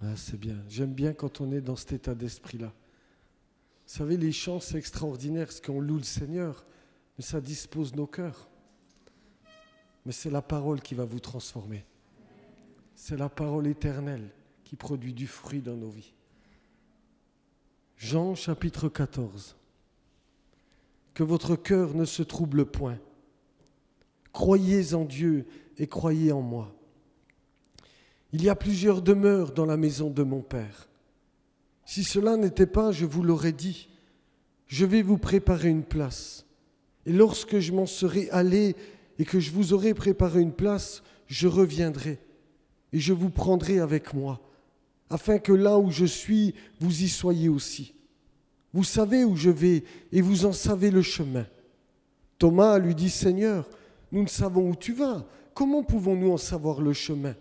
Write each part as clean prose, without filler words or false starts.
Ah, c'est bien. J'aime bien quand on est dans cet état d'esprit-là. Vous savez, les chants, c'est extraordinaire, parce qu'on loue le Seigneur, mais ça dispose nos cœurs. Mais c'est la parole qui va vous transformer. C'est la parole éternelle qui produit du fruit dans nos vies. Jean chapitre 14. Que votre cœur ne se trouble point. Croyez en Dieu et croyez en moi. Il y a plusieurs demeures dans la maison de mon Père. Si cela n'était pas, je vous l'aurais dit, je vais vous préparer une place. Et lorsque je m'en serai allé et que je vous aurai préparé une place, je reviendrai et je vous prendrai avec moi, afin que là où je suis, vous y soyez aussi. Vous savez où je vais et vous en savez le chemin. Thomas lui dit, Seigneur, nous ne savons où tu vas. Comment pouvons-nous en savoir le chemin?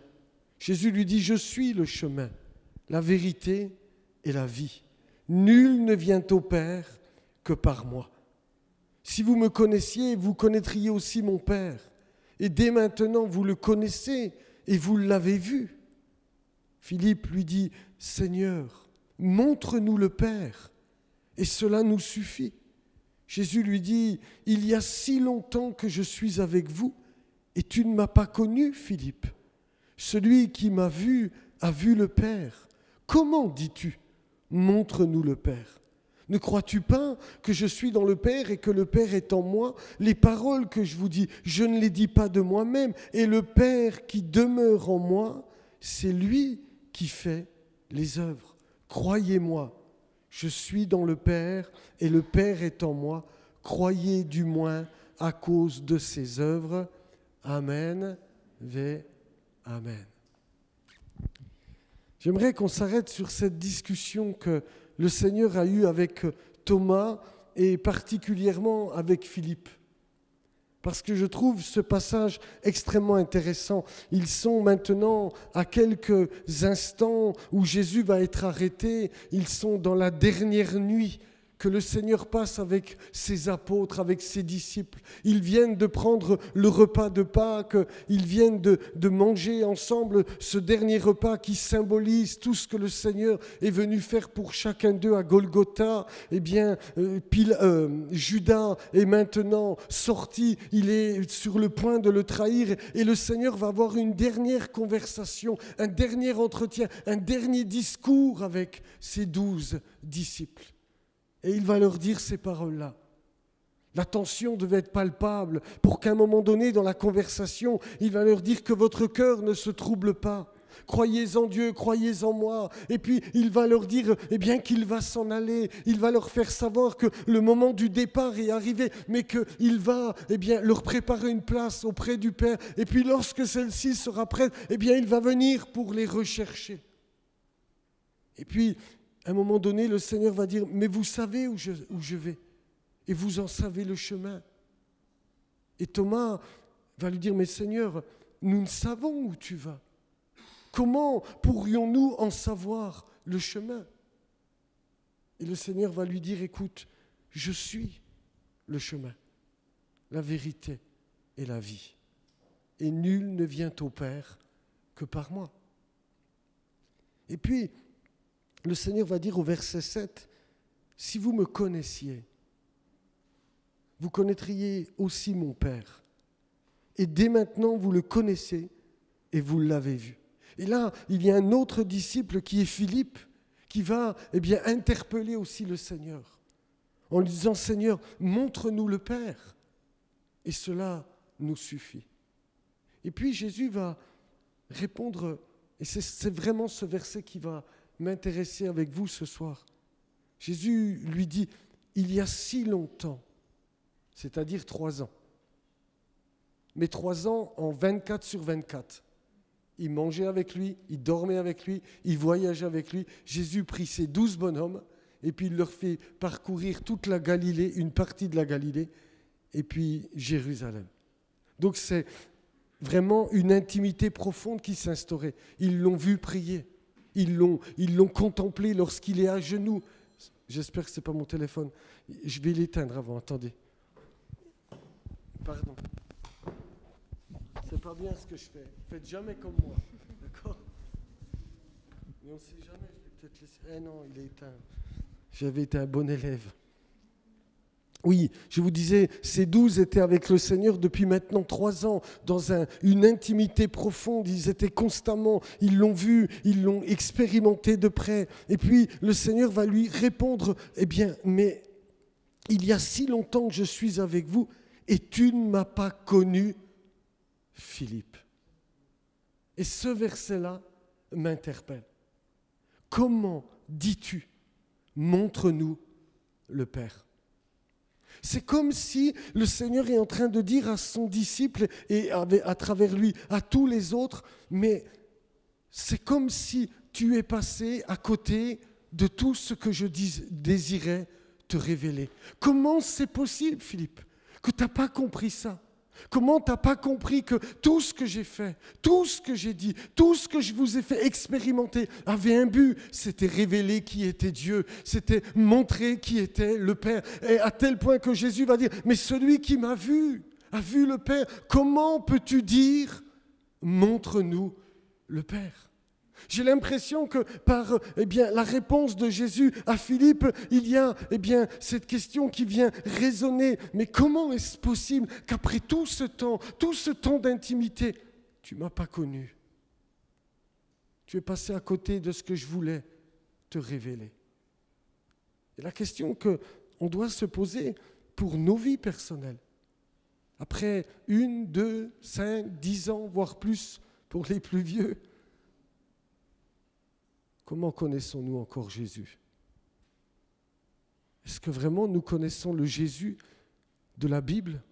Jésus lui dit, je suis le chemin, la vérité et la vie. Nul ne vient au Père que par moi. Si vous me connaissiez, vous connaîtriez aussi mon Père. Et dès maintenant, vous le connaissez et vous l'avez vu. Philippe lui dit, Seigneur, montre-nous le Père, et cela nous suffit. Jésus lui dit, il y a si longtemps que je suis avec vous, et tu ne m'as pas connu, Philippe. Celui qui m'a vu a vu le Père. Comment dis-tu, montre-nous le Père? Ne crois-tu pas que je suis dans le Père et que le Père est en moi? Les paroles que je vous dis, je ne les dis pas de moi-même. Et le Père qui demeure en moi, c'est lui qui fait les œuvres. Croyez-moi, je suis dans le Père et le Père est en moi. Croyez du moins à cause de ses œuvres. Amen. Amen. J'aimerais qu'on s'arrête sur cette discussion que le Seigneur a eue avec Thomas et particulièrement avec Philippe. Parce que je trouve ce passage extrêmement intéressant. Ils sont maintenant à quelques instants où Jésus va être arrêté. Ils sont dans la dernière nuit que le Seigneur passe avec ses apôtres, avec ses disciples. Ils viennent de prendre le repas de Pâques, ils viennent de manger ensemble ce dernier repas qui symbolise tout ce que le Seigneur est venu faire pour chacun d'eux à Golgotha. Eh bien, Judas est maintenant sorti, il est sur le point de le trahir et le Seigneur va avoir une dernière conversation, un dernier entretien, un dernier discours avec ses 12 disciples. Et il va leur dire ces paroles-là. La tension devait être palpable pour qu'à un moment donné, dans la conversation, il va leur dire que votre cœur ne se trouble pas. Croyez en Dieu, croyez en moi. Et puis, il va leur dire qu'il va s'en aller. Il va leur faire savoir que le moment du départ est arrivé, mais qu'il va leur préparer une place auprès du Père. Et puis, lorsque celle-ci sera prête, il va venir pour les rechercher. Et puis, à un moment donné, le Seigneur va dire, mais vous savez où je vais, et vous en savez le chemin. Et Thomas va lui dire, mais Seigneur, nous ne savons où tu vas. Comment pourrions-nous en savoir le chemin? Et le Seigneur va lui dire, écoute, je suis le chemin, la vérité et la vie. Et nul ne vient au Père que par moi. Et puis, le Seigneur va dire au verset 7, « Si vous me connaissiez, vous connaîtriez aussi mon Père. Et dès maintenant, vous le connaissez et vous l'avez vu. » Et là, il y a un autre disciple qui est Philippe, qui va interpeller aussi le Seigneur, en lui disant, « Seigneur, montre-nous le Père. » Et cela nous suffit. Et puis Jésus va répondre, et c'est vraiment ce verset qui va m'intéresser avec vous ce soir. Jésus lui dit, il y a si longtemps, c'est-à-dire 3 ans, mais 3 ans en 24 sur 24. Il mangeait avec lui, il dormait avec lui, il voyageait avec lui. Jésus prit ses 12 bonhommes et puis il leur fait parcourir toute la Galilée, une partie de la Galilée, et puis Jérusalem. Donc c'est vraiment une intimité profonde qui s'instaurait. Ils l'ont vu prier. Ils l'ont contemplé lorsqu'il est à genoux. J'espère que ce n'est pas mon téléphone. Je vais l'éteindre avant, attendez. Pardon. C'est pas bien ce que je fais. Faites jamais comme moi. D'accord? Mais on ne sait jamais, je vais peut-être laisser... Eh non, il est éteint. J'avais été un bon élève. Oui, je vous disais, ces 12 étaient avec le Seigneur depuis maintenant 3 ans, dans une intimité profonde. Ils étaient constamment, ils l'ont vu, ils l'ont expérimenté de près. Et puis le Seigneur va lui répondre, eh bien, mais il y a si longtemps que je suis avec vous et tu ne m'as pas connu, Philippe. Et ce verset-là m'interpelle. Comment dis-tu, montre-nous le Père ? C'est comme si le Seigneur est en train de dire à son disciple et à travers lui à tous les autres, mais c'est comme si tu es passé à côté de tout ce que je désirais te révéler. Comment c'est possible, Philippe, que tu n'as pas compris ça ? Comment tu n'as pas compris que tout ce que j'ai fait, tout ce que j'ai dit, tout ce que je vous ai fait expérimenter avait un but, c'était révéler qui était Dieu, c'était montrer qui était le Père. Et à tel point que Jésus va dire, mais celui qui m'a vu, a vu le Père. Comment peux-tu dire, montre-nous le Père ? J'ai l'impression que par la réponse de Jésus à Philippe, il y a cette question qui vient résonner. Mais comment est-ce possible qu'après tout ce temps d'intimité, tu ne m'as pas connu ? Tu es passé à côté de ce que je voulais te révéler. Et la question qu'on doit se poser pour nos vies personnelles, après 1, 2, 5, 10 ans, voire plus pour les plus vieux, comment connaissons-nous encore Jésus ? Est-ce que vraiment nous connaissons le Jésus de la Bible ?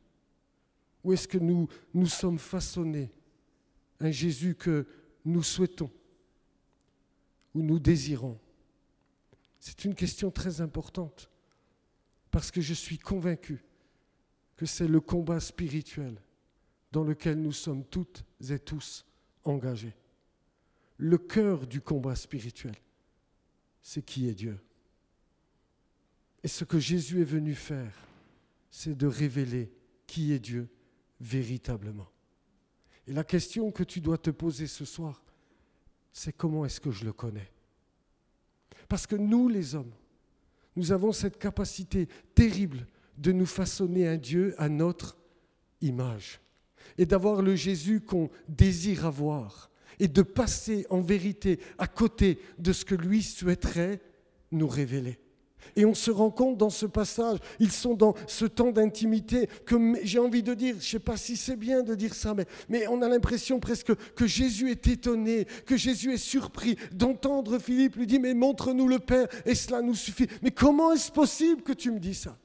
Ou est-ce que nous sommes façonnés un Jésus que nous souhaitons ou nous désirons ? C'est une question très importante parce que je suis convaincu que c'est le combat spirituel dans lequel nous sommes toutes et tous engagés. Le cœur du combat spirituel, c'est qui est Dieu. Et ce que Jésus est venu faire, c'est de révéler qui est Dieu véritablement. Et la question que tu dois te poser ce soir, c'est comment est-ce que je le connais ? Parce que nous, les hommes, nous avons cette capacité terrible de nous façonner un Dieu à notre image et d'avoir le Jésus qu'on désire avoir. Et de passer en vérité à côté de ce que lui souhaiterait nous révéler. Et on se rend compte dans ce passage, ils sont dans ce temps d'intimité que j'ai envie de dire, je ne sais pas si c'est bien de dire ça, mais on a l'impression presque que Jésus est étonné, que Jésus est surpris d'entendre Philippe lui dire, mais montre-nous le Père et cela nous suffit. Mais comment est-ce possible que tu me dis ça ?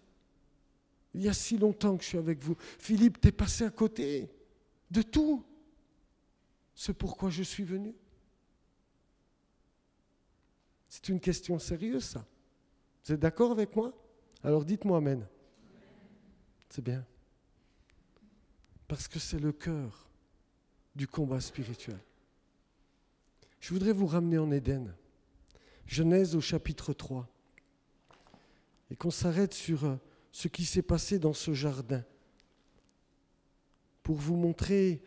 Il y a si longtemps que je suis avec vous. Philippe, t'es passé à côté de tout. C'est pourquoi je suis venu. C'est une question sérieuse, ça. Vous êtes d'accord avec moi ? Alors dites-moi amen. C'est bien. Parce que c'est le cœur du combat spirituel. Je voudrais vous ramener en Éden. Genèse au chapitre 3. Et qu'on s'arrête sur ce qui s'est passé dans ce jardin. Pour vous montrer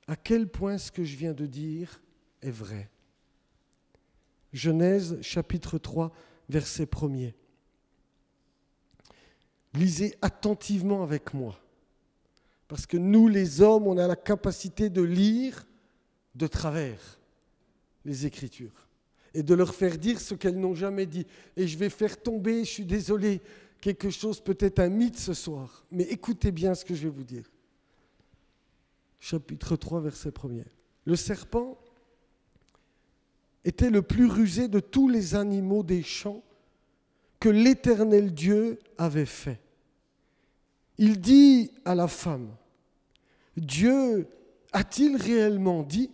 à quel point ce que je viens de dire est vrai. Genèse, chapitre 3, verset 1er. Lisez attentivement avec moi, parce que nous, les hommes, on a la capacité de lire de travers les Écritures et de leur faire dire ce qu'elles n'ont jamais dit. Et je vais faire tomber, je suis désolé, quelque chose, peut-être un mythe ce soir, mais écoutez bien ce que je vais vous dire. Chapitre 3, verset 1er. Le serpent était le plus rusé de tous les animaux des champs que l'Éternel Dieu avait fait. Il dit à la femme, Dieu a-t-il réellement dit,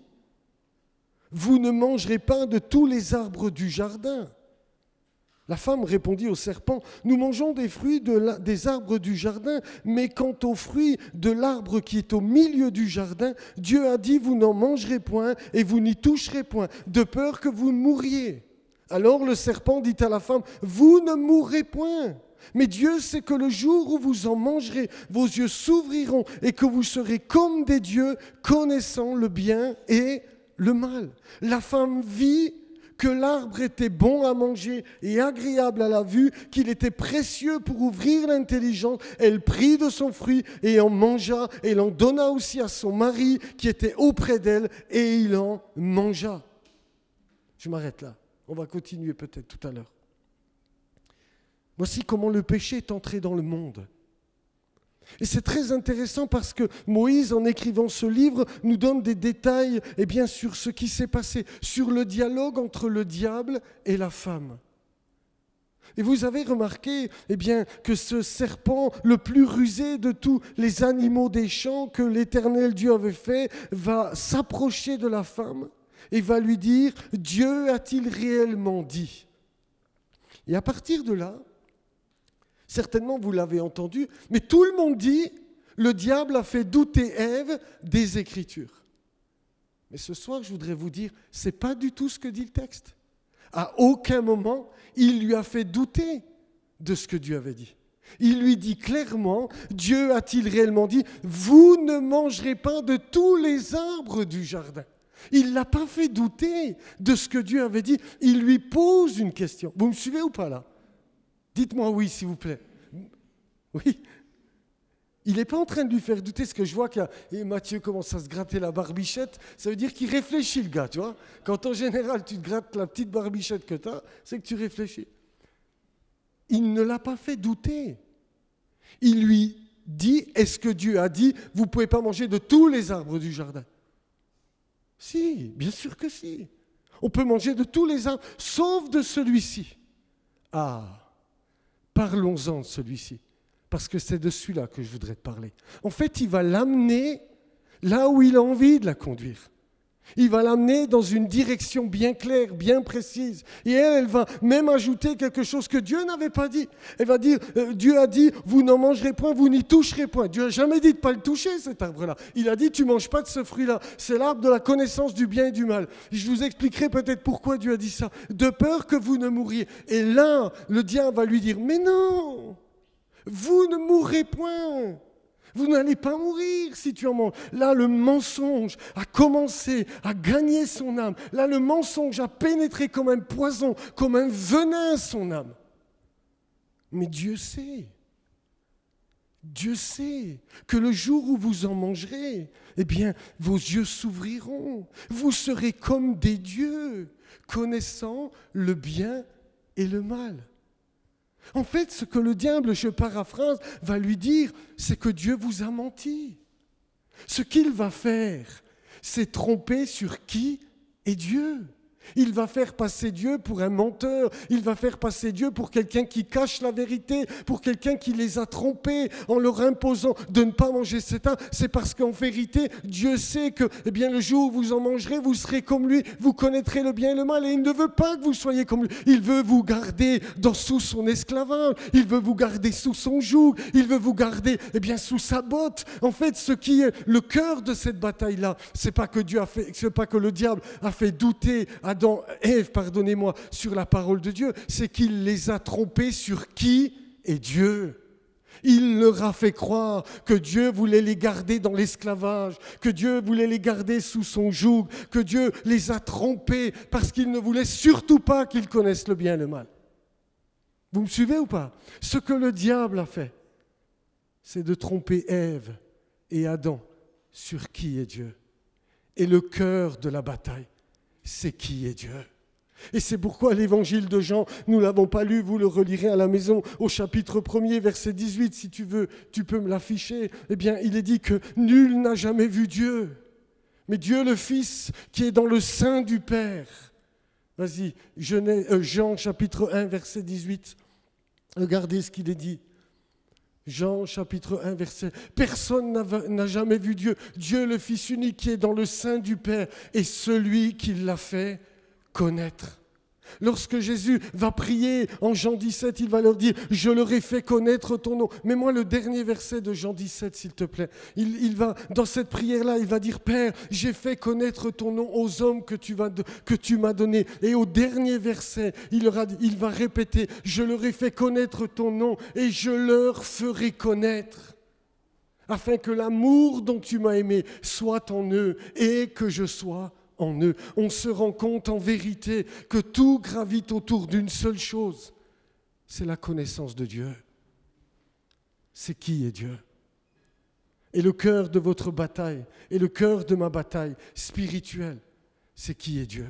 vous ne mangerez pas de tous les arbres du jardin ? La femme répondit au serpent, nous mangeons des fruits des arbres du jardin, mais quant aux fruits de l'arbre qui est au milieu du jardin, Dieu a dit, vous n'en mangerez point et vous n'y toucherez point, de peur que vous mouriez. Alors le serpent dit à la femme, vous ne mourrez point. Mais Dieu sait que le jour où vous en mangerez, vos yeux s'ouvriront et que vous serez comme des dieux, connaissant le bien et le mal. La femme vit que l'arbre était bon à manger et agréable à la vue, qu'il était précieux pour ouvrir l'intelligence. Elle prit de son fruit et en mangea, et l'en donna aussi à son mari qui était auprès d'elle, et il en mangea. Je m'arrête là. On va continuer peut-être tout à l'heure. Voici comment le péché est entré dans le monde. Et c'est très intéressant parce que Moïse, en écrivant ce livre, nous donne des détails sur ce qui s'est passé, sur le dialogue entre le diable et la femme. Et vous avez remarqué que ce serpent, le plus rusé de tous les animaux des champs que l'Éternel Dieu avait fait, va s'approcher de la femme et va lui dire « Dieu a-t-il réellement dit ?» Et à partir de là, certainement, vous l'avez entendu, mais tout le monde dit, le diable a fait douter Ève des Écritures. Mais ce soir, je voudrais vous dire, ce n'est pas du tout ce que dit le texte. À aucun moment, il lui a fait douter de ce que Dieu avait dit. Il lui dit clairement, Dieu a-t-il réellement dit, vous ne mangerez pas de tous les arbres du jardin. Il ne l'a pas fait douter de ce que Dieu avait dit. Il lui pose une question. Vous me suivez ou pas là ? Dites-moi oui, s'il vous plaît. Oui. Il n'est pas en train de lui faire douter, ce que je vois que Mathieu commence à se gratter la barbichette, ça veut dire qu'il réfléchit, le gars, tu vois. Quand en général, tu te grattes la petite barbichette que tu as, c'est que tu réfléchis. Il ne l'a pas fait douter. Il lui dit, est-ce que Dieu a dit, vous ne pouvez pas manger de tous les arbres du jardin ? Si, bien sûr que si. On peut manger de tous les arbres, sauf de celui-ci. Ah, parlons-en de celui-ci, parce que c'est de celui-là que je voudrais te parler. En fait, il va l'amener là où il a envie de la conduire. Il va l'amener dans une direction bien claire, bien précise. Et elle va même ajouter quelque chose que Dieu n'avait pas dit. Elle va dire, Dieu a dit, vous n'en mangerez point, vous n'y toucherez point. Dieu n'a jamais dit de ne pas le toucher, cet arbre-là. Il a dit, tu ne manges pas de ce fruit-là. C'est l'arbre de la connaissance du bien et du mal. Je vous expliquerai peut-être pourquoi Dieu a dit ça. De peur que vous ne mouriez. Et là, le diable va lui dire, mais non, vous ne mourrez point. Vous n'allez pas mourir si tu en manges. Là, le mensonge a commencé à gagner son âme. Là, le mensonge a pénétré comme un poison, comme un venin son âme. Mais Dieu sait que le jour où vous en mangerez, vos yeux s'ouvriront. Vous serez comme des dieux, connaissant le bien et le mal. En fait, ce que le diable, je paraphrase, va lui dire, c'est que Dieu vous a menti. Ce qu'il va faire, c'est tromper sur qui est Dieu. Il va faire passer Dieu pour un menteur. Il va faire passer Dieu pour quelqu'un qui cache la vérité, pour quelqu'un qui les a trompés en leur imposant de ne pas manger cet arbre. C'est parce qu'en vérité, Dieu sait que le jour où vous en mangerez, vous serez comme lui, vous connaîtrez le bien et le mal. Et il ne veut pas que vous soyez comme lui. Il veut vous garder sous son esclavage. Il veut vous garder sous son joug. Il veut vous garder sous sa botte. En fait, ce qui est le cœur de cette bataille-là, c'est pas que le diable a fait douter Ève, sur la parole de Dieu, c'est qu'il les a trompés sur qui est Dieu. Il leur a fait croire que Dieu voulait les garder dans l'esclavage, que Dieu voulait les garder sous son joug, que Dieu les a trompés parce qu'il ne voulait surtout pas qu'ils connaissent le bien et le mal. Vous me suivez ou pas ? Ce que le diable a fait, c'est de tromper Ève et Adam sur qui est Dieu. Et le cœur de la bataille, c'est qui est Dieu. Et c'est pourquoi l'évangile de Jean, nous ne l'avons pas lu, vous le relirez à la maison, au chapitre 1er, verset 18, si tu veux, tu peux me l'afficher. Il est dit que nul n'a jamais vu Dieu, mais Dieu le Fils qui est dans le sein du Père. Vas-y, Jean chapitre 1, verset 18, regardez ce qu'il est dit. Jean chapitre 1 verset, personne n'a jamais vu Dieu, Dieu le Fils unique qui est dans le sein du Père et celui qui l'a fait connaître. Lorsque Jésus va prier en Jean 17, il va leur dire, je leur ai fait connaître ton nom. Mets-moi le dernier verset de Jean 17, s'il te plaît. Il va, dans cette prière-là, il va dire, Père, j'ai fait connaître ton nom aux hommes que tu m'as donnés. Et au dernier verset, il va répéter, je leur ai fait connaître ton nom et je leur ferai connaître. Afin que l'amour dont tu m'as aimé soit en eux et que je sois en eux. On se rend compte en vérité que tout gravite autour d'une seule chose, c'est la connaissance de Dieu. C'est qui est Dieu. Et le cœur de votre bataille, et le cœur de ma bataille spirituelle, c'est qui est Dieu.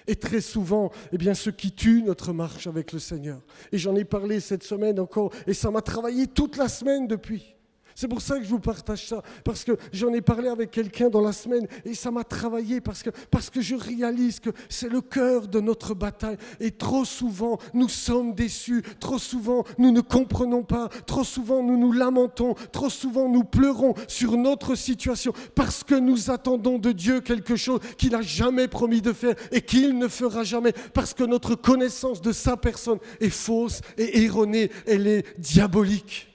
Et très souvent, ce qui tue notre marche avec le Seigneur. Et j'en ai parlé cette semaine encore, et ça m'a travaillé toute la semaine depuis. C'est pour ça que je vous partage ça, parce que j'en ai parlé avec quelqu'un dans la semaine, et ça m'a travaillé, parce que je réalise que c'est le cœur de notre bataille. Et trop souvent, nous sommes déçus, trop souvent, nous ne comprenons pas, trop souvent, nous nous lamentons, trop souvent, nous pleurons sur notre situation, parce que nous attendons de Dieu quelque chose qu'il n'a jamais promis de faire et qu'il ne fera jamais, parce que notre connaissance de sa personne est fausse et erronée, elle est diabolique.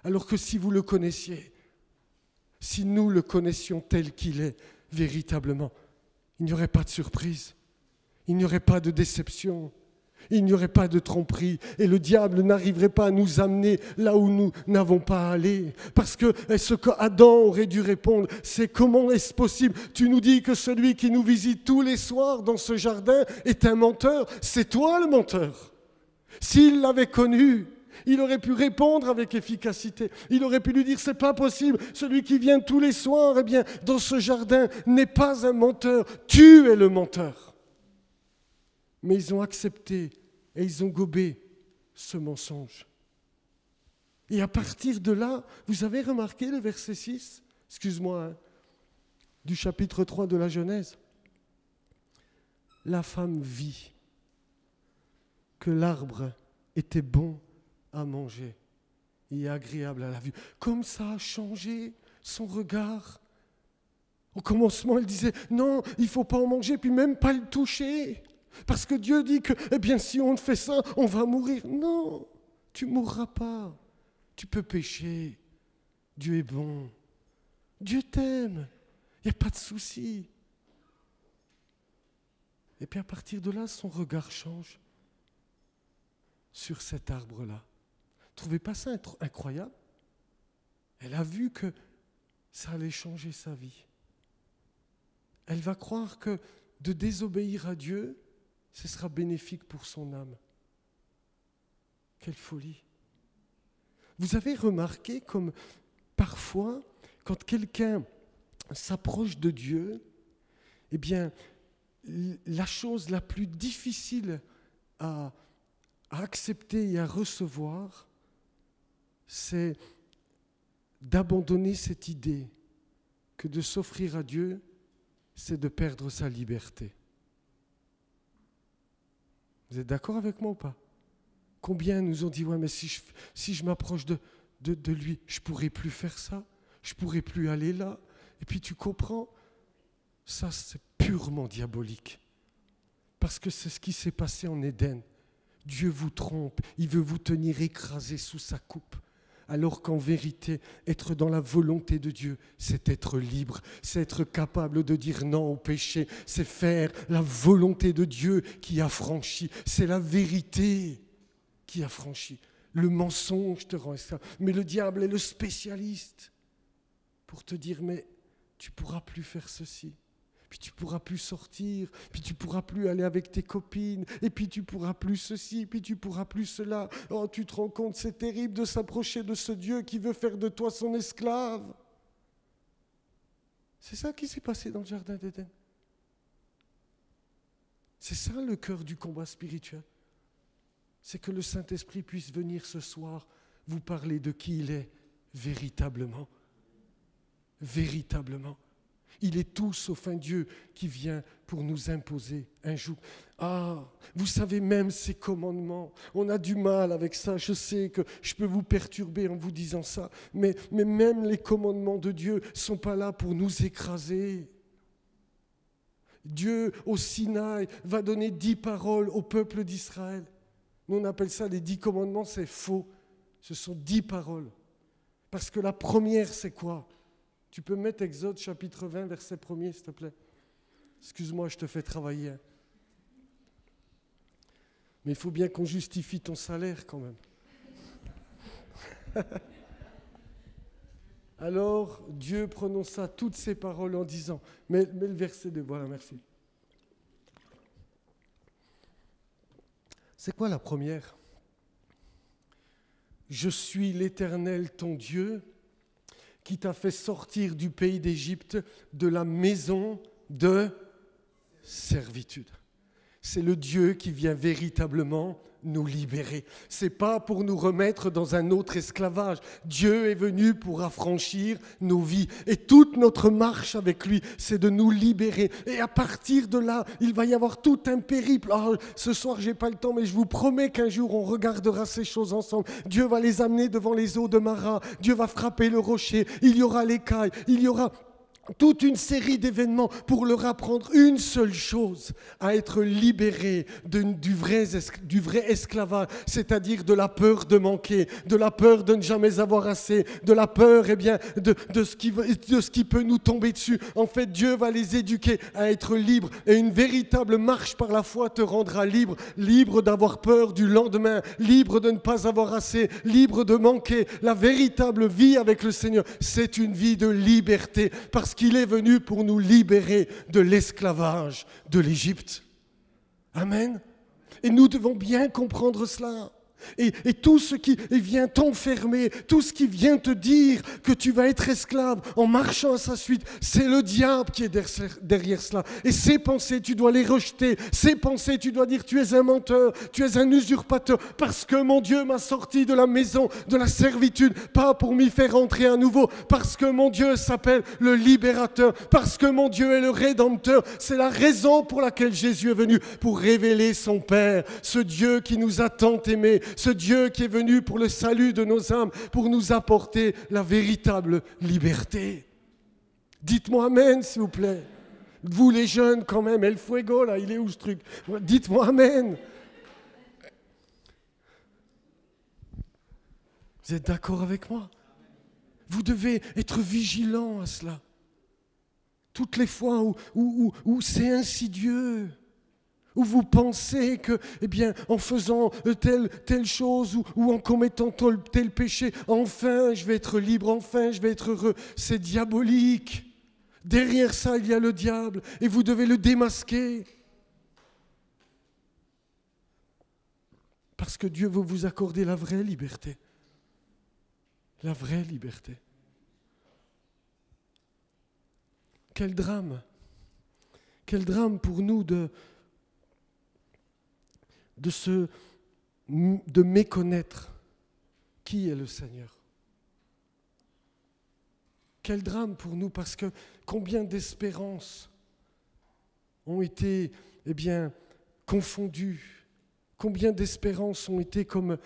Alors que si vous le connaissiez, si nous le connaissions tel qu'il est véritablement, il n'y aurait pas de surprise, il n'y aurait pas de déception, il n'y aurait pas de tromperie et le diable n'arriverait pas à nous amener là où nous n'avons pas à aller. Parce que ce qu'Adam aurait dû répondre, c'est comment est-ce possible? Tu nous dis que celui qui nous visite tous les soirs dans ce jardin est un menteur, c'est toi le menteur. S'il l'avait connu, il aurait pu répondre avec efficacité. Il aurait pu lui dire, c'est pas possible, celui qui vient tous les soirs, dans ce jardin, n'est pas un menteur, tu es le menteur. Mais ils ont accepté et ils ont gobé ce mensonge. Et à partir de là, vous avez remarqué le verset 6, du chapitre 3 de la Genèse. La femme vit que l'arbre était bon à manger et agréable à la vue. Comme ça a changé son regard. Au commencement, elle disait, non, il ne faut pas en manger, puis même pas le toucher. Parce que Dieu dit que, si on fait ça, on va mourir. Non, tu ne mourras pas. Tu peux pécher. Dieu est bon. Dieu t'aime. Il n'y a pas de souci. Et puis à partir de là, son regard change sur cet arbre-là. Trouvez pas ça incroyable? Elle a vu que ça allait changer sa vie. Elle va croire que de désobéir à Dieu, ce sera bénéfique pour son âme. Quelle folie! Vous avez remarqué comme parfois, quand quelqu'un s'approche de Dieu, la chose la plus difficile à accepter et à recevoir, c'est d'abandonner cette idée que de s'offrir à Dieu, c'est de perdre sa liberté. Vous êtes d'accord avec moi ou pas? Combien nous ont dit, ouais, mais si je m'approche de lui, je ne pourrai plus faire ça, je ne pourrai plus aller là. Et puis tu comprends, ça c'est purement diabolique. Parce que c'est ce qui s'est passé en Éden. Dieu vous trompe, il veut vous tenir écrasé sous sa coupe. Alors qu'en vérité, être dans la volonté de Dieu, c'est être libre, c'est être capable de dire non au péché, c'est faire la volonté de Dieu qui affranchit, c'est la vérité qui affranchit. Le mensonge te rend esclave, mais le diable est le spécialiste pour te dire, mais tu ne pourras plus faire ceci. Puis tu ne pourras plus sortir, puis tu ne pourras plus aller avec tes copines, et puis tu ne pourras plus ceci, puis tu ne pourras plus cela. Oh, tu te rends compte, c'est terrible de s'approcher de ce Dieu qui veut faire de toi son esclave. C'est ça qui s'est passé dans le jardin d'Éden. C'est ça le cœur du combat spirituel. C'est que le Saint-Esprit puisse venir ce soir vous parler de qui il est véritablement. Véritablement. Il est tout sauf un Dieu qui vient pour nous imposer un joug. Ah, vous savez, même ces commandements, on a du mal avec ça. Je sais que je peux vous perturber en vous disant ça, mais même les commandements de Dieu ne sont pas là pour nous écraser. Dieu, au Sinaï, va donner 10 paroles au peuple d'Israël. Nous, on appelle ça les 10 commandements, c'est faux. Ce sont 10 paroles. Parce que la première, c'est quoi ? Tu peux mettre Exode chapitre 20, verset 1er, s'il te plaît. Excuse-moi, je te fais travailler. Mais il faut bien qu'on justifie ton salaire quand même. Alors Dieu prononça toutes ces paroles en disant, mais le verset 2, voilà, merci. C'est quoi la première ? Je suis l'Éternel ton Dieu qui t'a fait sortir du pays d'Égypte, de la maison de servitude. C'est le Dieu qui vient véritablement nous libérer. Ce n'est pas pour nous remettre dans un autre esclavage. Dieu est venu pour affranchir nos vies. Et toute notre marche avec lui, c'est de nous libérer. Et à partir de là, il va y avoir tout un périple. Oh, ce soir, je n'ai pas le temps, mais je vous promets qu'un jour, on regardera ces choses ensemble. Dieu va les amener devant les eaux de Mara. Dieu va frapper le rocher. Il y aura l'écaille. Il y aura toute une série d'événements pour leur apprendre une seule chose, à être libérés du vrai esclavage, c'est-à-dire de la peur de manquer, de la peur de ne jamais avoir assez, de la peur de ce qui peut nous tomber dessus. En fait, Dieu va les éduquer à être libres et une véritable marche par la foi te rendra libre, libre d'avoir peur du lendemain, libre de ne pas avoir assez, libre de manquer. La véritable vie avec le Seigneur, c'est une vie de liberté parce qu'il est venu pour nous libérer de l'esclavage de l'Égypte. Amen. Et nous devons bien comprendre cela. Et tout ce qui vient t'enfermer, tout ce qui vient te dire que tu vas être esclave en marchant à sa suite, c'est le diable qui est derrière cela. Et ces pensées, tu dois les rejeter. Ces pensées, tu dois dire, tu es un menteur, tu es un usurpateur, parce que mon Dieu m'a sorti de la maison de la servitude, pas pour m'y faire entrer à nouveau, parce que mon Dieu s'appelle le libérateur, parce que mon Dieu est le rédempteur. C'est la raison pour laquelle Jésus est venu, pour révéler son Père, ce Dieu qui nous a tant aimés, ce Dieu qui est venu pour le salut de nos âmes, pour nous apporter la véritable liberté. Dites-moi Amen, s'il vous plaît. Vous les jeunes quand même, El Fuego, là, il est où ce truc ? Dites-moi Amen. Vous êtes d'accord avec moi ? Vous devez être vigilant à cela. Toutes les fois où c'est insidieux, où vous pensez que, en faisant telle chose ou en commettant tel péché, enfin je vais être libre, enfin je vais être heureux, c'est diabolique. Derrière ça, il y a le diable et vous devez le démasquer. Parce que Dieu veut vous accorder la vraie liberté. La vraie liberté. Quel drame. Quel drame pour nous de méconnaître qui est le Seigneur. Quel drame pour nous, parce que combien d'espérances ont été confondues, combien d'espérances ont été comment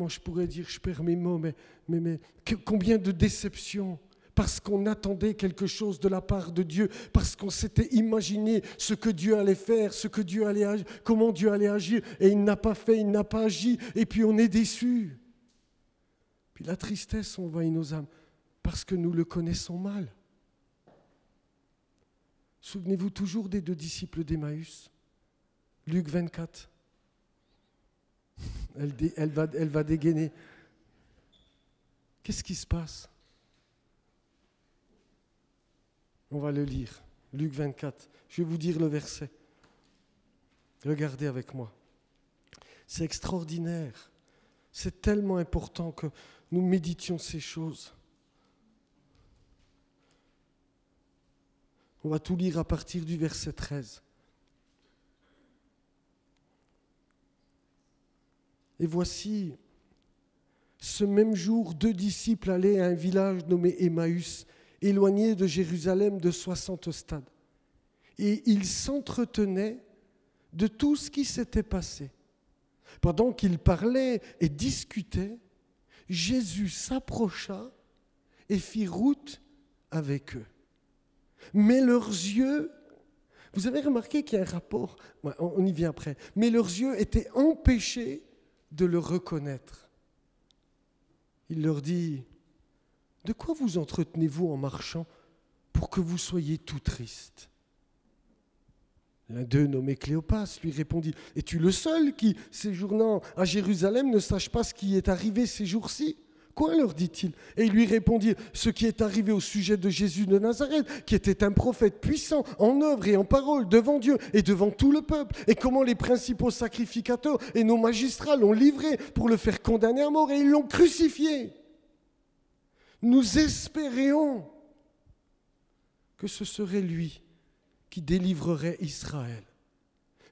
je pourrais dire, je perds mes mots, mais combien de déceptions, parce qu'on attendait quelque chose de la part de Dieu, parce qu'on s'était imaginé ce que Dieu allait faire, comment Dieu allait agir, et il n'a pas fait, il n'a pas agi, et puis on est déçu. Puis la tristesse envahit nos âmes, parce que nous le connaissons mal. Souvenez-vous toujours des 2 disciples d'Emmaüs, Luc 24. Elle va dégainer. Qu'est-ce qui se passe ? On va le lire, Luc 24. Je vais vous dire le verset. Regardez avec moi. C'est extraordinaire. C'est tellement important que nous méditions ces choses. On va tout lire à partir du verset 13. Et voici, ce même jour, 2 disciples allaient à un village nommé Emmaüs, éloigné de Jérusalem de 60 stades. Et ils s'entretenaient de tout ce qui s'était passé. Pendant qu'ils parlaient et discutaient, Jésus s'approcha et fit route avec eux. Mais leurs yeux, vous avez remarqué qu'il y a un rapport, on y vient après, mais leurs yeux étaient empêchés de le reconnaître. Il leur dit, « De quoi vous entretenez-vous en marchant pour que vous soyez tout tristes ?» L'un d'eux, nommé Cléopas, lui répondit, « Es-tu le seul qui, séjournant à Jérusalem, ne sache pas ce qui est arrivé ces jours-ci ? Quoi leur dit-il? Et ils lui répondirent, ce qui est arrivé au sujet de Jésus de Nazareth, qui était un prophète puissant en œuvre et en parole devant Dieu et devant tout le peuple, et comment les principaux sacrificateurs et nos magistrats l'ont livré pour le faire condamner à mort et ils l'ont crucifié. Nous espérions que ce serait lui qui délivrerait Israël.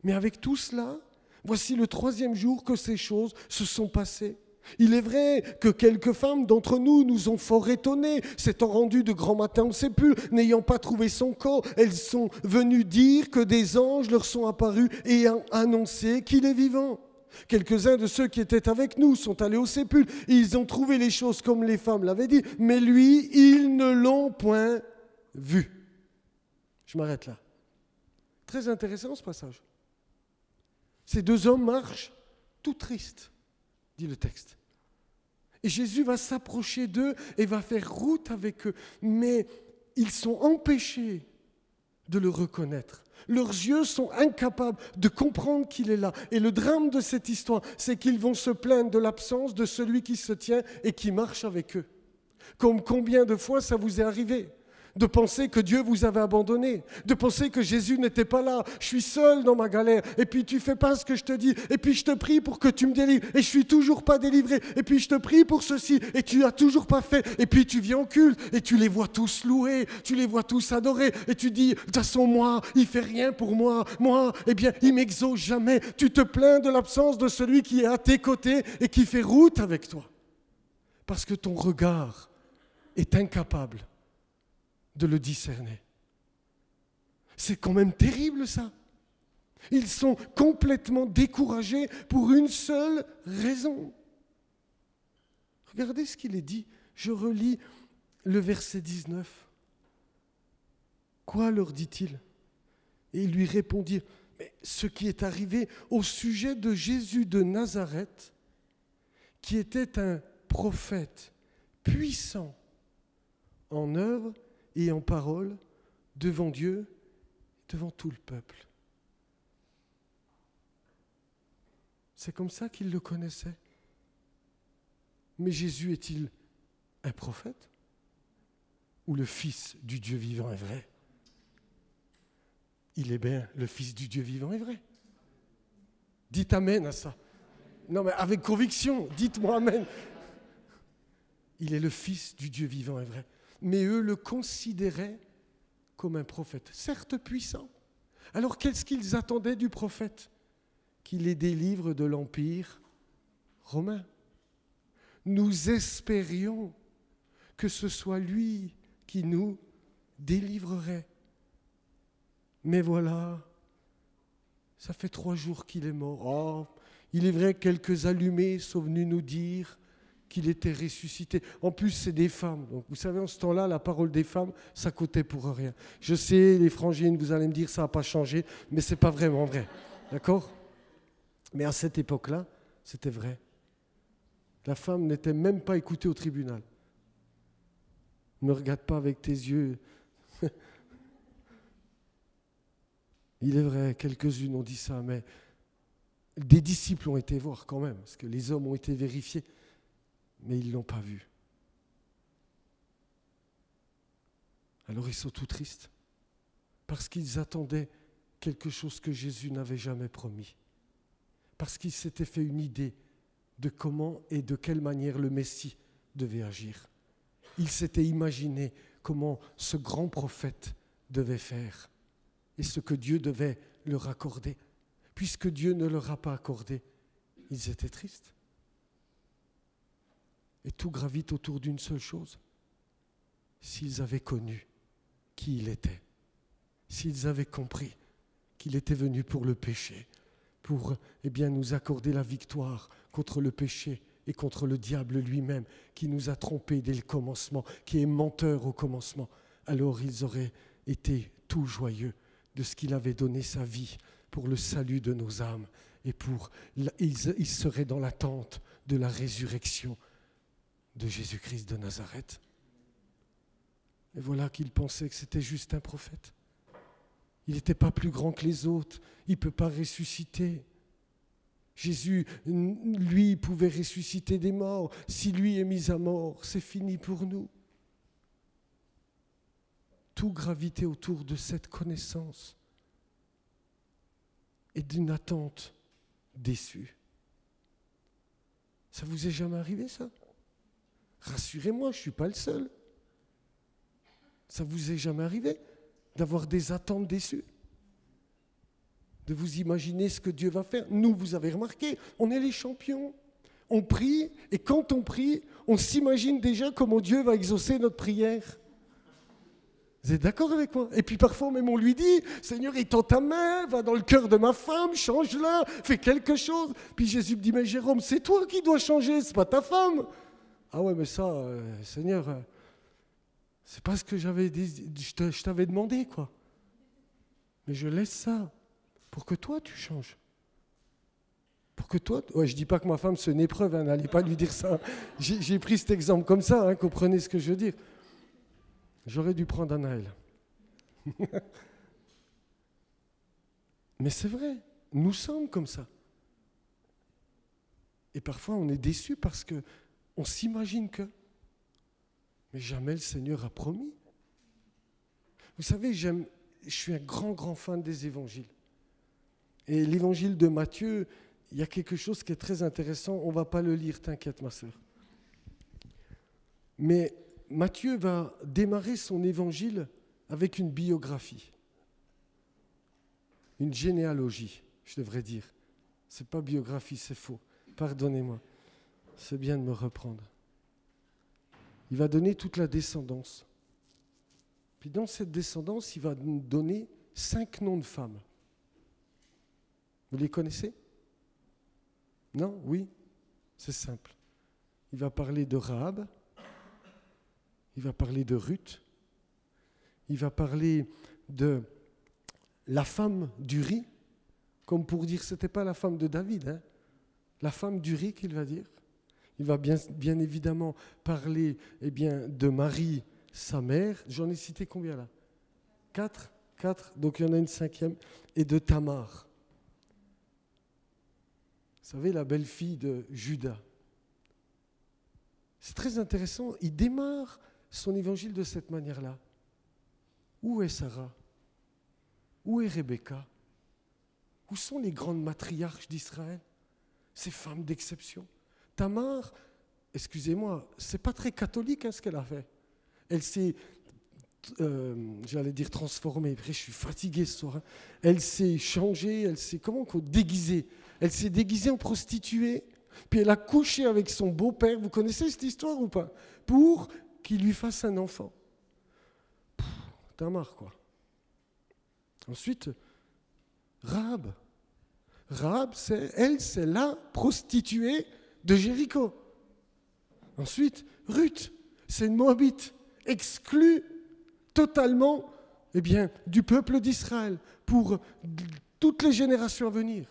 Mais avec tout cela, voici le 3e jour que ces choses se sont passées. Il est vrai que quelques femmes d'entre nous nous ont fort étonnés, s'étant rendues de grand matin au sépulcre, n'ayant pas trouvé son corps. Elles sont venues dire que des anges leur sont apparus et ont annoncé qu'il est vivant. Quelques-uns de ceux qui étaient avec nous sont allés au sépulcre. Ils ont trouvé les choses comme les femmes l'avaient dit, mais lui, ils ne l'ont point vu. Je m'arrête là. Très intéressant ce passage. Ces 2 hommes marchent tout tristes, dit le texte. Et Jésus va s'approcher d'eux et va faire route avec eux. Mais ils sont empêchés de le reconnaître. Leurs yeux sont incapables de comprendre qu'il est là. Et le drame de cette histoire, c'est qu'ils vont se plaindre de l'absence de celui qui se tient et qui marche avec eux. Comme combien de fois ça vous est arrivé ? De penser que Dieu vous avait abandonné, de penser que Jésus n'était pas là, je suis seul dans ma galère, et puis tu fais pas ce que je te dis, et puis je te prie pour que tu me délivres, et je suis toujours pas délivré, et puis je te prie pour ceci, et tu as toujours pas fait, et puis tu viens au culte, et tu les vois tous louer, tu les vois tous adorer, et tu dis, de toute façon moi, il fait rien pour moi, eh bien, il m'exauce jamais, tu te plains de l'absence de celui qui est à tes côtés et qui fait route avec toi, parce que ton regard est incapable de le discerner. C'est quand même terrible ça. Ils sont complètement découragés pour une seule raison. Regardez ce qu'il est dit. Je relis le verset 19. Quoi leur dit-il? Et ils lui répondirent, mais ce qui est arrivé au sujet de Jésus de Nazareth, qui était un prophète puissant en œuvre et en parole devant Dieu, devant tout le peuple. C'est comme ça qu'ils le connaissaient. Mais Jésus est-il un prophète ou le Fils du Dieu vivant et vrai? Il est bien le Fils du Dieu vivant et vrai. Dites Amen à ça. Non mais avec conviction, dites-moi Amen. Il est le Fils du Dieu vivant et vrai. Mais eux le considéraient comme un prophète, certes puissant. Alors qu'est-ce qu'ils attendaient du prophète? Qu'il les délivre de l'Empire romain. Nous espérions que ce soit lui qui nous délivrerait. Mais voilà, ça fait 3 jours qu'il est mort. Oh, il est vrai que quelques allumés sont venus nous dire qu'il était ressuscité. En plus, c'est des femmes. Donc, vous savez, en ce temps-là, la parole des femmes, ça coûtait pour rien. Je sais, les frangines, vous allez me dire, ça n'a pas changé, mais ce n'est pas vraiment vrai. D'accord? Mais à cette époque-là, c'était vrai. La femme n'était même pas écoutée au tribunal. Ne regarde pas avec tes yeux. Il est vrai, quelques-unes ont dit ça, mais des disciples ont été voir quand même, parce que les hommes ont été vérifiés. Mais ils ne l'ont pas vu. Alors ils sont tout tristes, parce qu'ils attendaient quelque chose que Jésus n'avait jamais promis, parce qu'ils s'étaient fait une idée de comment et de quelle manière le Messie devait agir. Ils s'étaient imaginé comment ce grand prophète devait faire et ce que Dieu devait leur accorder. Puisque Dieu ne leur a pas accordé, ils étaient tristes. Et tout gravite autour d'une seule chose. S'ils avaient connu qui il était, s'ils avaient compris qu'il était venu pour le péché, pour nous accorder la victoire contre le péché et contre le diable lui-même, qui nous a trompés dès le commencement, qui est menteur au commencement, alors ils auraient été tout joyeux de ce qu'il avait donné sa vie pour le salut de nos âmes, et ils seraient dans l'attente de la résurrection de Jésus-Christ de Nazareth. Et voilà qu'ils pensaient que c'était juste un prophète. Il n'était pas plus grand que les autres. Il ne peut pas ressusciter. Jésus, lui, pouvait ressusciter des morts. Si lui est mis à mort, c'est fini pour nous. Tout gravitait autour de cette connaissance et d'une attente déçue. Ça vous est jamais arrivé, ça? Rassurez-moi, je ne suis pas le seul. Ça vous est jamais arrivé d'avoir des attentes déçues? De vous imaginer ce que Dieu va faire? Nous, vous avez remarqué, on est les champions. On prie, et quand on prie, on s'imagine déjà comment Dieu va exaucer notre prière. Vous êtes d'accord avec moi? Et puis parfois même on lui dit, Seigneur, étends ta main, va dans le cœur de ma femme, change-la, fais quelque chose. Puis Jésus me dit, mais Jérôme, c'est toi qui dois changer, c'est pas ta femme. Ah ouais, mais ça, Seigneur, c'est pas ce que je t'avais demandé, quoi. Mais je laisse ça pour que toi tu changes. Pour que toi... Ouais, je dis pas que ma femme c'est une épreuve, hein, n'allez pas lui dire ça. J'ai pris cet exemple comme ça, hein, comprenez ce que je veux dire. J'aurais dû prendre Anaël. Mais c'est vrai, nous sommes comme ça. Et parfois on est déçus parce qu'on s'imagine que... Mais jamais le Seigneur a promis. Vous savez, je suis un grand fan des évangiles. Et l'évangile de Matthieu, il y a quelque chose qui est très intéressant. On ne va pas le lire, t'inquiète ma sœur. Mais Matthieu va démarrer son évangile avec une biographie. Une généalogie, je devrais dire. Ce n'est pas biographie, c'est faux. Pardonnez-moi. C'est bien de me reprendre. Il va donner toute la descendance. Puis dans cette descendance, il va nous donner 5 noms de femmes. Vous les connaissez? Non? Oui? C'est simple. Il va parler de Rahab, il va parler de Ruth, il va parler de la femme d'Uri, comme pour dire, ce n'était pas la femme de David, hein? La femme d'Uri qu'il va dire. Il va bien évidemment parler de Marie, sa mère. J'en ai cité combien là? 4, donc il y en a une 5e, et de Tamar. Vous savez, la belle-fille de Judas. C'est très intéressant. Il démarre son évangile de cette manière-là. Où est Sarah? Où est Rebecca? Où sont les grandes matriarches d'Israël? Ces femmes d'exception. Tamar, excusez-moi, c'est pas très catholique, hein, ce qu'elle a fait. Elle s'est, j'allais dire transformée, après je suis fatigué ce soir. Hein. Elle s'est changée, elle s'est déguisée. Elle s'est déguisée en prostituée, puis elle a couché avec son beau-père. Vous connaissez cette histoire ou pas? Pour qu'il lui fasse un enfant. Tamar, quoi. Ensuite, Rahab. Rahab, c'est la prostituée de Jéricho. Ensuite, Ruth, c'est une Moabite, exclue totalement du peuple d'Israël pour toutes les générations à venir.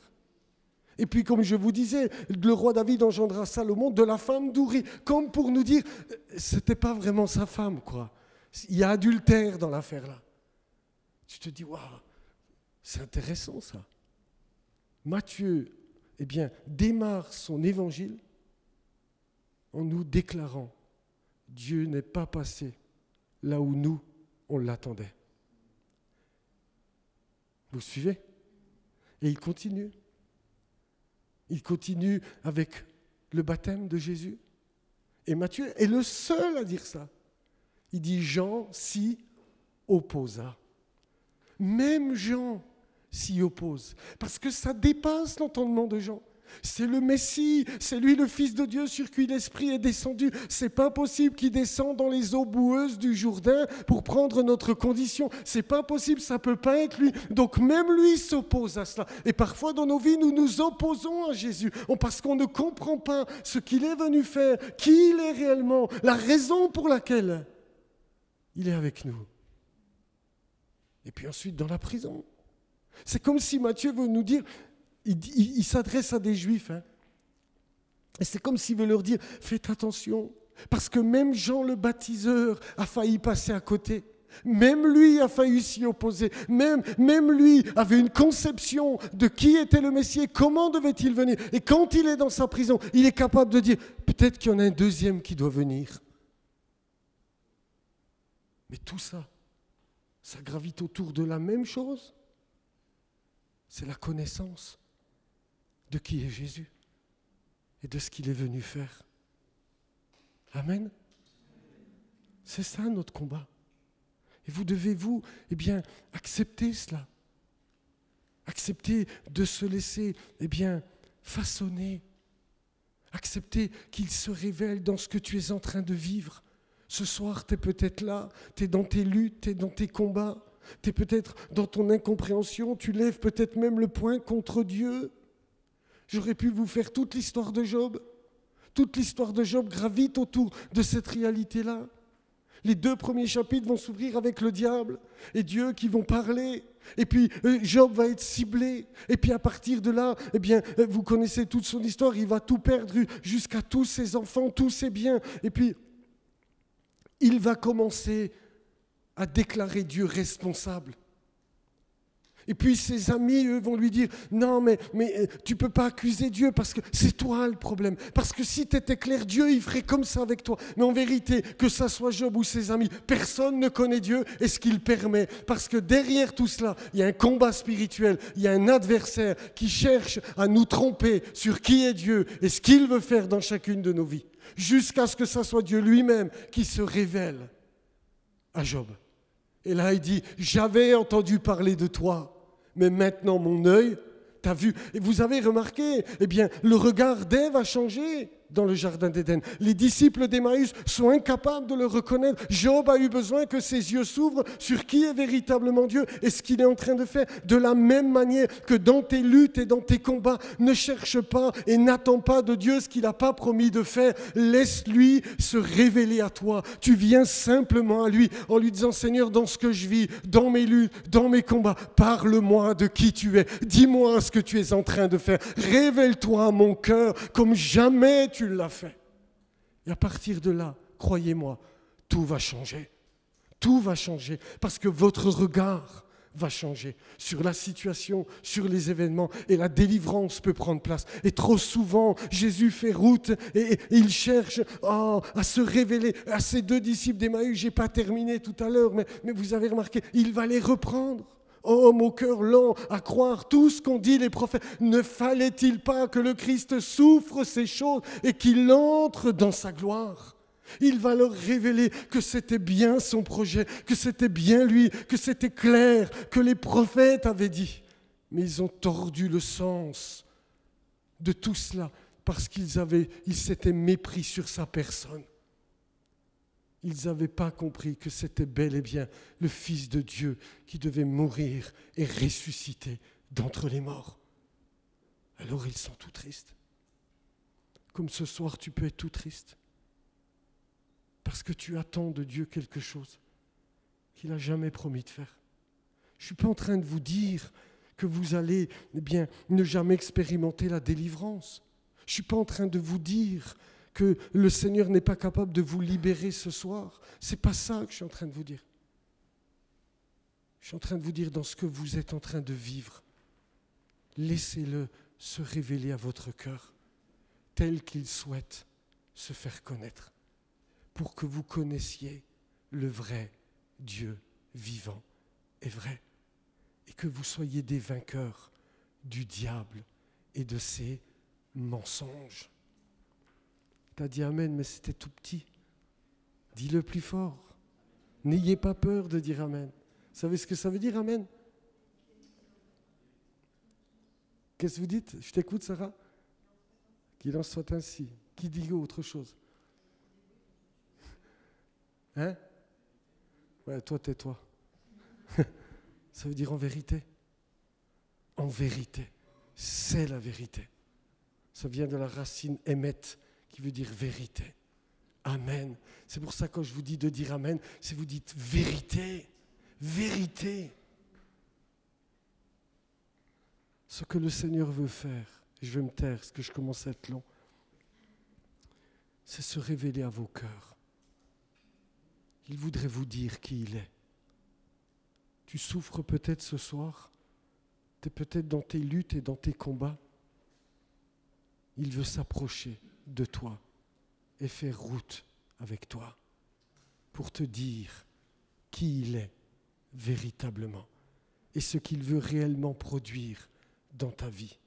Et puis, comme je vous disais, le roi David engendra Salomon de la femme d'Uri, comme pour nous dire, c'était pas vraiment sa femme, quoi. Il y a adultère dans l'affaire là. Tu te dis, waouh, c'est intéressant ça. Matthieu, démarre son évangile en nous déclarant, Dieu n'est pas passé là où nous, on l'attendait. Vous suivez? Et il continue. Il continue avec le baptême de Jésus. Et Matthieu est le seul à dire ça. Il dit Jean s'y opposa. Même Jean s'y oppose. Parce que ça dépasse l'entendement de Jean. C'est le Messie, c'est lui le Fils de Dieu sur qui l'Esprit est descendu. C'est pas possible qu'il descende dans les eaux boueuses du Jourdain pour prendre notre condition. C'est pas possible, ça peut pas être lui. Donc même lui s'oppose à cela. Et parfois dans nos vies, nous nous opposons à Jésus parce qu'on ne comprend pas ce qu'il est venu faire, qui il est réellement, la raison pour laquelle il est avec nous. Et puis ensuite dans la prison. C'est comme si Matthieu veut nous dire... Il s'adresse à des Juifs. Hein. Et c'est comme s'il veut leur dire, faites attention, parce que même Jean le baptiseur a failli passer à côté. Même lui a failli s'y opposer. Même lui avait une conception de qui était le Messie, comment devait-il venir. Et quand il est dans sa prison, il est capable de dire, peut-être qu'il y en a un deuxième qui doit venir. Mais tout ça, ça gravite autour de la même chose. C'est la connaissance de qui est Jésus et de ce qu'il est venu faire. Amen. C'est ça notre combat. Et vous devez, accepter cela. Accepter de se laisser, façonner. Accepter qu'il se révèle dans ce que tu es en train de vivre. Ce soir, tu es peut-être là, tu es dans tes luttes, tu es dans tes combats, tu es peut-être dans ton incompréhension, tu lèves peut-être même le poing contre Dieu. J'aurais pu vous faire toute l'histoire de Job. Toute l'histoire de Job gravite autour de cette réalité-là. Les 2 premiers chapitres vont s'ouvrir avec le diable et Dieu qui vont parler. Et puis Job va être ciblé. Et puis à partir de là, vous connaissez toute son histoire, il va tout perdre jusqu'à tous ses enfants, tous ses biens. Et puis il va commencer à déclarer Dieu responsable. Et puis ses amis, eux, vont lui dire « Non, mais tu ne peux pas accuser Dieu parce que c'est toi le problème. Parce que si tu étais clair, Dieu, il ferait comme ça avec toi. » Mais en vérité, que ça soit Job ou ses amis, personne ne connaît Dieu et ce qu'il permet. Parce que derrière tout cela, il y a un combat spirituel, il y a un adversaire qui cherche à nous tromper sur qui est Dieu et ce qu'il veut faire dans chacune de nos vies. Jusqu'à ce que ça soit Dieu lui-même qui se révèle à Job. Et là, il dit, j'avais entendu parler de toi, mais maintenant mon œil t'a vu. Et vous avez remarqué, le regard d'Ève a changé dans le jardin d'Éden. Les disciples d'Emmaüs sont incapables de le reconnaître. Job a eu besoin que ses yeux s'ouvrent sur qui est véritablement Dieu et ce qu'il est en train de faire. De la même manière que dans tes luttes et dans tes combats, ne cherche pas et n'attends pas de Dieu ce qu'il n'a pas promis de faire. Laisse-lui se révéler à toi. Tu viens simplement à lui en lui disant, Seigneur, dans ce que je vis, dans mes luttes, dans mes combats, parle-moi de qui tu es. Dis-moi ce que tu es en train de faire. Révèle-toi à mon cœur comme jamais tu l'as fait. Et à partir de là, croyez-moi, tout va changer. Tout va changer parce que votre regard va changer sur la situation, sur les événements et la délivrance peut prendre place. Et trop souvent, Jésus fait route et il cherche à se révéler à ses 2 disciples d'Emmaüs. Je n'ai pas terminé tout à l'heure, mais vous avez remarqué, il va les reprendre. Oh, mon cœur lent à croire tout ce qu'ont dit les prophètes. Ne fallait-il pas que le Christ souffre ces choses et qu'il entre dans sa gloire ? Il va leur révéler que c'était bien son projet, que c'était bien lui, que c'était clair, que les prophètes avaient dit. Mais ils ont tordu le sens de tout cela parce qu'ils s'étaient mépris sur sa personne. Ils n'avaient pas compris que c'était bel et bien le Fils de Dieu qui devait mourir et ressusciter d'entre les morts. Alors ils sont tout tristes. Comme ce soir, tu peux être tout triste. Parce que tu attends de Dieu quelque chose qu'il n'a jamais promis de faire. Je ne suis pas en train de vous dire que vous allez ne jamais expérimenter la délivrance. Je ne suis pas en train de vous dire que le Seigneur n'est pas capable de vous libérer ce soir. Ce n'est pas ça que je suis en train de vous dire. Je suis en train de vous dire dans ce que vous êtes en train de vivre. Laissez-le se révéler à votre cœur tel qu'il souhaite se faire connaître pour que vous connaissiez le vrai Dieu vivant et vrai et que vous soyez des vainqueurs du diable et de ses mensonges. Tu as dit Amen, mais c'était tout petit. Dis-le plus fort. N'ayez pas peur de dire Amen. Vous savez ce que ça veut dire, Amen? Qu'est-ce que vous dites? Je t'écoute, Sarah. Qu'il en soit ainsi. Qui dit autre chose? Hein? Ouais, toi, tais-toi. Ça veut dire en vérité. En vérité. C'est la vérité. Ça vient de la racine émet, qui veut dire vérité. Amen. C'est pour ça que quand je vous dis de dire Amen, c'est vous dites vérité. Vérité. Ce que le Seigneur veut faire, et je vais me taire parce que je commence à être long, c'est se révéler à vos cœurs. Il voudrait vous dire qui il est. Tu souffres peut-être ce soir. Tu es peut-être dans tes luttes et dans tes combats. Il veut s'approcher de toi et faire route avec toi pour te dire qui il est véritablement et ce qu'il veut réellement produire dans ta vie.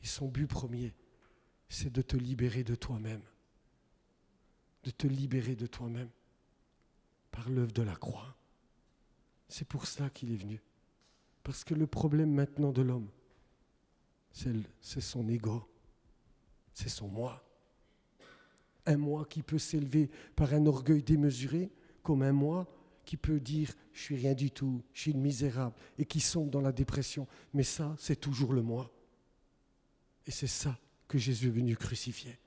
Et son but premier, c'est de te libérer de toi-même. De te libérer de toi-même par l'œuvre de la croix. C'est pour ça qu'il est venu. Parce que le problème maintenant de l'homme, c'est son ego, c'est son moi. Un moi qui peut s'élever par un orgueil démesuré, comme un moi qui peut dire « je suis rien du tout, je suis une misérable » et qui sombre dans la dépression. Mais ça, c'est toujours le moi. Et c'est ça que Jésus est venu crucifier,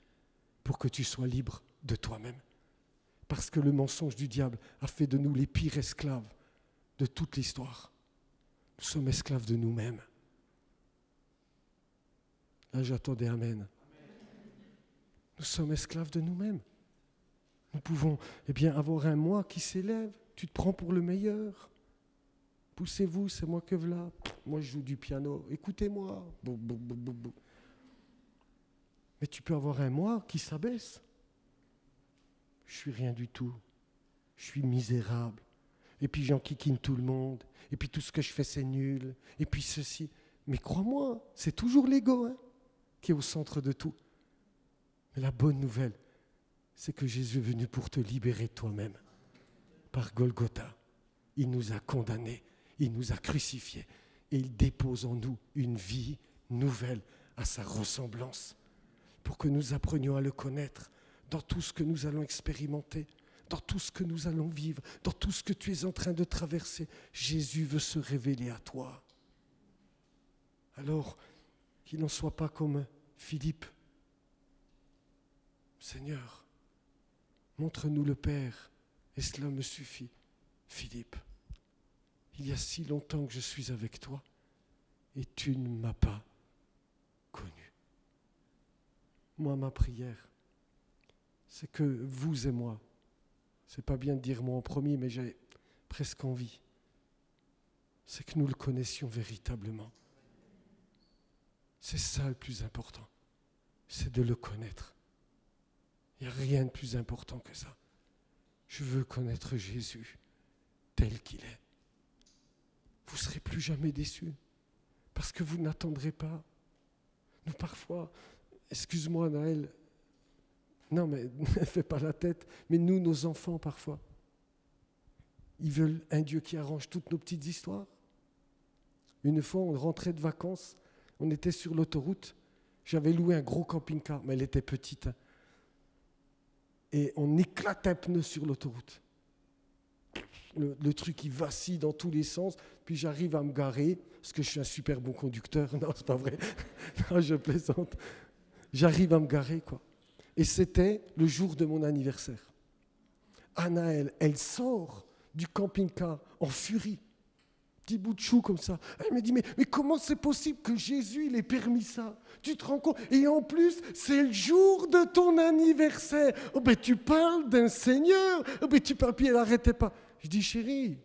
pour que tu sois libre de toi-même. Parce que le mensonge du diable a fait de nous les pires esclaves de toute l'histoire. Nous sommes esclaves de nous-mêmes. Là, j'attendais Amen. Nous sommes esclaves de nous-mêmes. Nous pouvons avoir un moi qui s'élève. Tu te prends pour le meilleur. Poussez-vous, c'est moi que voilà. Moi, je joue du piano. Écoutez-moi. Mais tu peux avoir un moi qui s'abaisse. Je suis rien du tout. Je suis misérable. Et puis j'enquiquine tout le monde. Et puis tout ce que je fais, c'est nul. Et puis ceci. Mais crois-moi, c'est toujours l'ego qui est au centre de tout. Mais la bonne nouvelle, c'est que Jésus est venu pour te libérer de toi-même. Par Golgotha, il nous a condamnés, il nous a crucifiés. Et il dépose en nous une vie nouvelle à sa ressemblance. Pour que nous apprenions à le connaître dans tout ce que nous allons expérimenter, dans tout ce que nous allons vivre, dans tout ce que tu es en train de traverser. Jésus veut se révéler à toi. Alors, qu'il n'en soit pas comme Philippe. Seigneur, montre-nous le Père, et cela me suffit. Philippe, il y a si longtemps que je suis avec toi, et tu ne m'as pas connu. Moi, ma prière, c'est que vous et moi, c'est pas bien de dire moi en premier, mais j'ai presque envie, c'est que nous le connaissions véritablement. C'est ça le plus important, c'est de le connaître. Il n'y a rien de plus important que ça. Je veux connaître Jésus tel qu'il est. Vous ne serez plus jamais déçus parce que vous n'attendrez pas. Nous, parfois, excuse-moi Naël, non mais ne fais pas la tête, mais nous, nos enfants, parfois, ils veulent un Dieu qui arrange toutes nos petites histoires. Une fois, on rentrait de vacances, on était sur l'autoroute, j'avais loué un gros camping-car, mais elle était petite, et on éclate un pneu sur l'autoroute. Le truc, il vacille dans tous les sens, puis j'arrive à me garer, parce que je suis un super bon conducteur. Non, c'est pas vrai. Non, je plaisante. J'arrive à me garer, quoi. Et c'était le jour de mon anniversaire. Anaëlle, elle sort du camping-car en furie. Petit bout de chou comme ça. Elle me dit, mais comment c'est possible que Jésus, il ait permis ça? Tu te rends compte? Et en plus, c'est le jour de ton anniversaire. Oh ben tu parles d'un Seigneur. Oh ben tu parles, puis elle n'arrêtait pas. Je dis, chérie,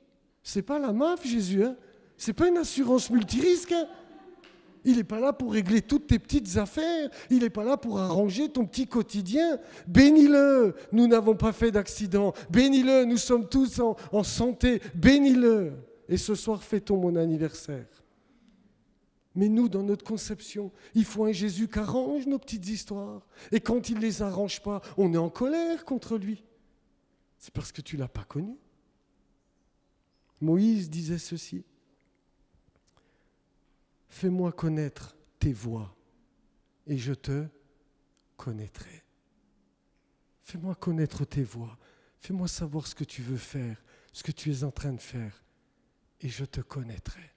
c'est pas la MAF, Jésus, hein? C'est pas une assurance multirisque, hein? Il n'est pas là pour régler toutes tes petites affaires. Il n'est pas là pour arranger ton petit quotidien. Bénis-le, nous n'avons pas fait d'accident. Bénis-le, nous sommes tous en santé. Bénis-le. Et ce soir, fêtons mon anniversaire. Mais nous, dans notre conception, il faut un Jésus qui arrange nos petites histoires. Et quand il ne les arrange pas, on est en colère contre lui. C'est parce que tu ne l'as pas connu. Moïse disait ceci. Fais-moi connaître tes voies et je te connaîtrai. Fais-moi connaître tes voies. Fais-moi savoir ce que tu veux faire, ce que tu es en train de faire. Et je te connaîtrai.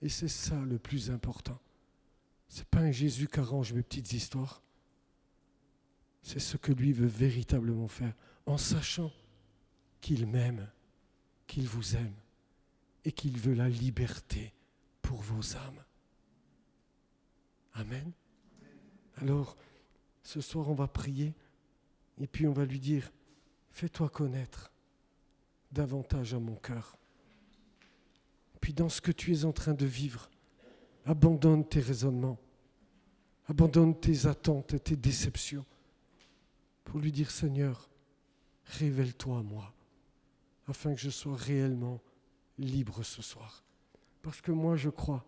Et c'est ça le plus important. Ce n'est pas un Jésus qui arrange mes petites histoires. C'est ce que lui veut véritablement faire, en sachant qu'il m'aime, qu'il vous aime, et qu'il veut la liberté pour vos âmes. Amen. Alors, ce soir, on va prier, et puis on va lui dire, fais-toi connaître davantage à mon cœur. puis dans ce que tu es en train de vivre, abandonne tes raisonnements, abandonne tes attentes et tes déceptions pour lui dire, Seigneur, révèle-toi à moi, afin que je sois réellement libre ce soir. Parce que moi, je crois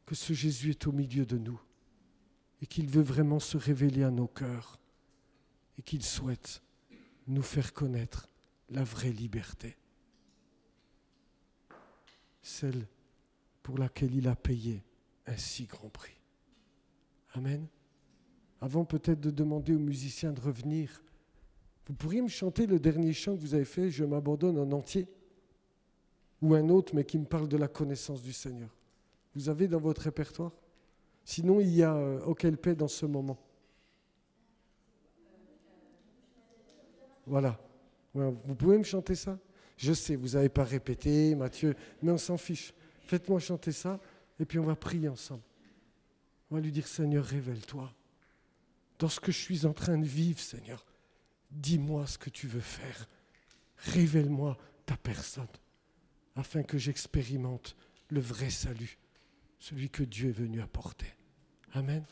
que ce Jésus est au milieu de nous et qu'il veut vraiment se révéler à nos cœurs et qu'il souhaite nous faire connaître la vraie liberté, celle pour laquelle il a payé un si grand prix. Amen. Avant peut-être de demander aux musiciens de revenir, vous pourriez me chanter le dernier chant que vous avez fait, Je m'abandonne en entier, ou un autre, mais qui me parle de la connaissance du Seigneur. Vous avez dans votre répertoire? Sinon, il y a Auquel paix dans ce moment. Voilà. Ouais, vous pouvez me chanter ça? Je sais, vous n'avez pas répété, Mathieu, mais on s'en fiche. Faites-moi chanter ça, et puis on va prier ensemble. On va lui dire, Seigneur, révèle-toi. Dans ce que je suis en train de vivre, Seigneur, dis-moi ce que tu veux faire. Révèle-moi ta personne, afin que j'expérimente le vrai salut, celui que Dieu est venu apporter. Amen.